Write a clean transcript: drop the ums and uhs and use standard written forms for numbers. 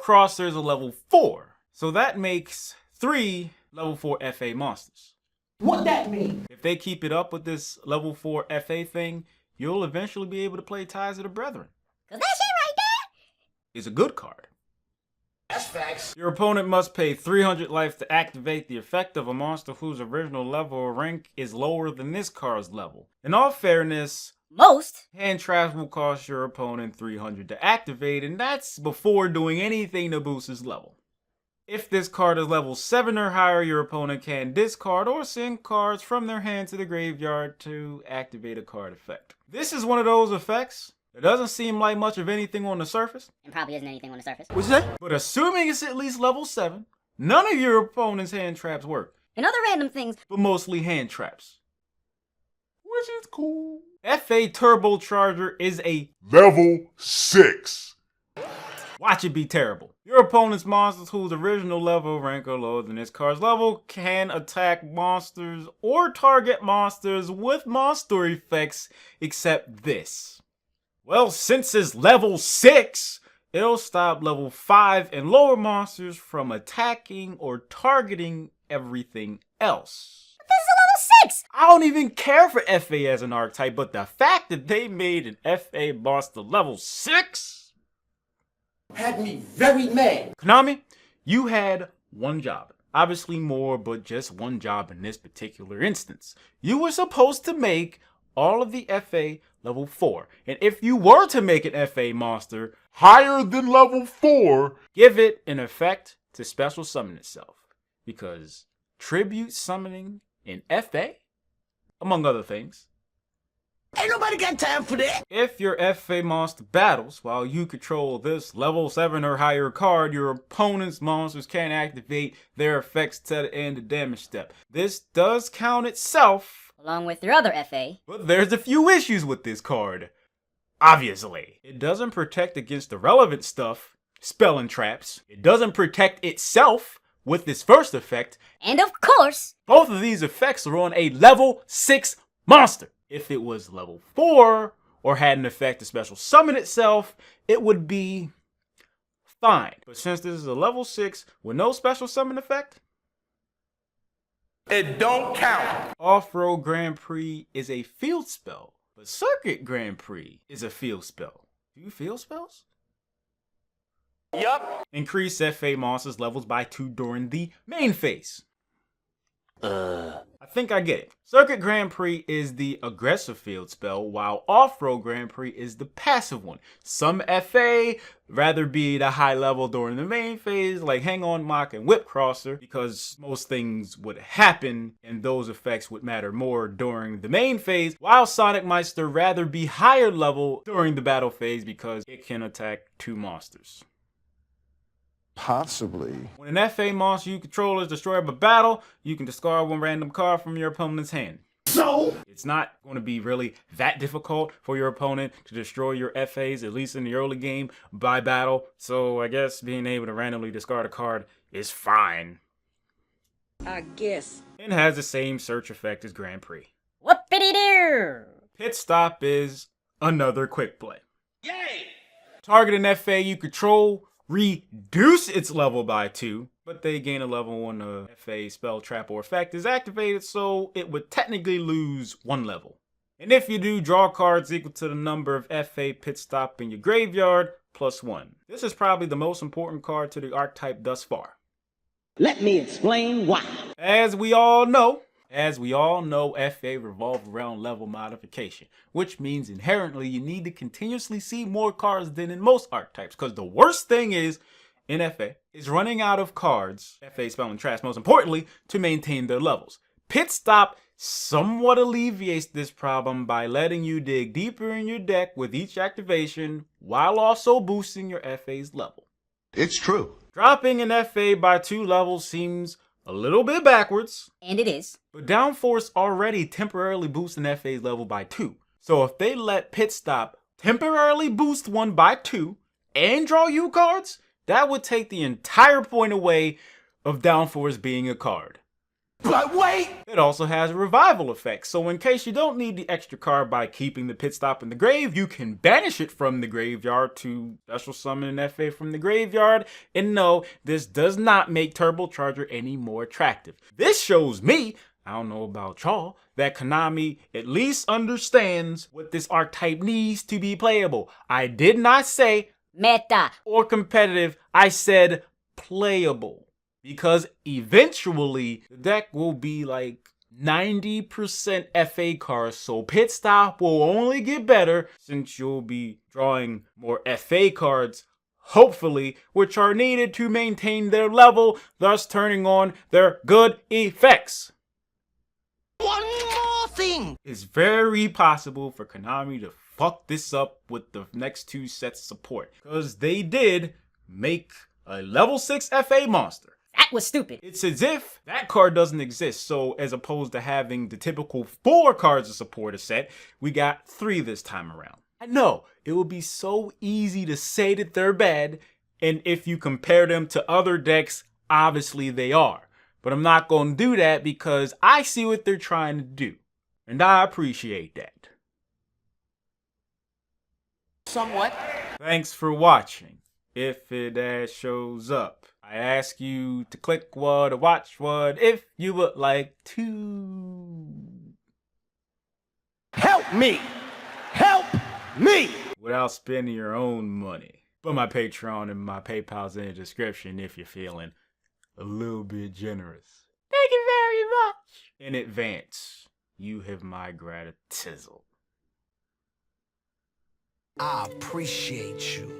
Crosser is a level 4. So that makes 3 level 4 FA monsters. What that mean? If they keep it up with this level 4 FA thing, you'll eventually be able to play Ties of the Brethren. Cause that shit right there Is a good card. That's facts. Your opponent must pay 300 life to activate the effect of a monster whose original level or rank is lower than this card's level. In all fairness, most hand traps will cost your opponent 300 to activate, and that's before doing anything to boost his level. If this card is level 7 or higher, your opponent can discard or send cards from their hand to the graveyard to activate a card effect. This is one of those effects that doesn't seem like much of anything on the surface. and probably isn't anything on the surface. What's that? But assuming it's at least level 7, none of your opponent's hand traps work, And other random things. but mostly hand traps. Which is cool. F.A. Turbocharger is a Level 6. watch it be terrible. Your opponent's monsters whose original level, rank, or lower than this card's level can attack monsters or target monsters with monster effects except this. Well, since it's level 6, it'll stop level 5 and lower monsters from attacking or targeting everything else. This is a level 6! I don't even care for FA as an archetype, but the fact that they made an FA monster level 6? Had me very mad. Konami, you had one job. Obviously more, but just one job in this particular instance. You were supposed to make all of the FA level 4. And if you were to make an FA monster Higher than level 4. give it an effect to special summon itself. Because tribute summoning in FA, among other things, Ain't nobody got time for that. if your FA monster battles while you control this level 7 or higher card, your opponent's monsters can't activate their effects to the end of damage step. This does count itself, Along with your other FA. but there's a few issues with this card. Obviously, it doesn't protect against the relevant stuff, spell and traps. It doesn't protect itself with this first effect. And of course, Both of these effects are on a level 6 monster. If it was level 4 or had an effect to special summon itself, it would be fine. But since this is a level 6 with no special summon effect, It don't count. Off-Road Grand Prix is a field spell, but Circuit Grand Prix is a field spell. Do you field spells? Yup. Increase FA monsters levels by 2 during the main phase. I think I get it. Circuit Grand Prix is the aggressive field spell, while Off-Road Grand Prix is the passive one. Some FA rather be the high level during the main phase, like Hang On Mock and Whip Crosser, because most things would happen and those effects would matter more during the main phase, while Sonic Meister rather be higher level during the battle phase because it can attack 2 monsters. Possibly. When an FA monster you control is destroyed by battle, you can discard 1 random card from your opponent's hand. So? It's not going to be really that difficult for your opponent to destroy your FAs, at least in the early game, by battle. So I guess being able to randomly discard a card is fine. I guess. And has the same search effect as Grand Prix. whoopity-doo! Pitstop is another quick play. Yay! Target an FA you control, reduce its level by 2, but they gain a level when a FA spell, trap, or effect is activated, so it would technically lose 1 level. And if you do, draw cards equal to the number of FA Pitstop in your graveyard, plus 1. This is probably the most important card to the archetype thus far. Let me explain why. As we all know, FA revolves around level modification, which means inherently you need to continuously see more cards than in most archetypes, because the worst thing is, in FA, is running out of cards, FA spell and traps most importantly, to maintain their levels. Pitstop somewhat alleviates this problem by letting you dig deeper in your deck with each activation, while also boosting your FA's level. It's true. Dropping an FA by 2 levels seems a little bit backwards, And it is. but Downforce already temporarily boosts an FA's level by 2. So if they let Pitstop temporarily boost one by 2 and draw you cards, that would take the entire point away of Downforce being a card. But wait! It also has a revival effect, so in case you don't need the extra card by keeping the pit stop in the grave, you can banish it from the graveyard to special summon an FA from the graveyard. And no, this does not make Turbocharger any more attractive. This shows me, I don't know about y'all, that Konami at least understands what this archetype needs to be playable. I did not say Meta. or competitive, I said playable. Because eventually, the deck will be like 90% FA cards, so Pitstop will only get better since you'll be drawing more FA cards, hopefully, which are needed to maintain their level, thus turning on their good effects. One more thing! It's very possible for Konami to fuck this up with the next two sets of support, because they did make a level 6 FA monster. That was stupid. It's as if that card doesn't exist, so as opposed to having the typical 4 cards to support a set, we got 3 this time around. I know, it would be so easy to say that they're bad, and if you compare them to other decks, obviously they are. But I'm not going to do that because I see what they're trying to do, and I appreciate that. Somewhat. Thanks for watching. If it shows up, I ask you to click what or watch what if you would like to. Help me! Help me! Without spending your own money. But my Patreon and my PayPal's in the description if you're feeling a little bit generous. Thank you very much. In advance, you have my gratitude. I appreciate you.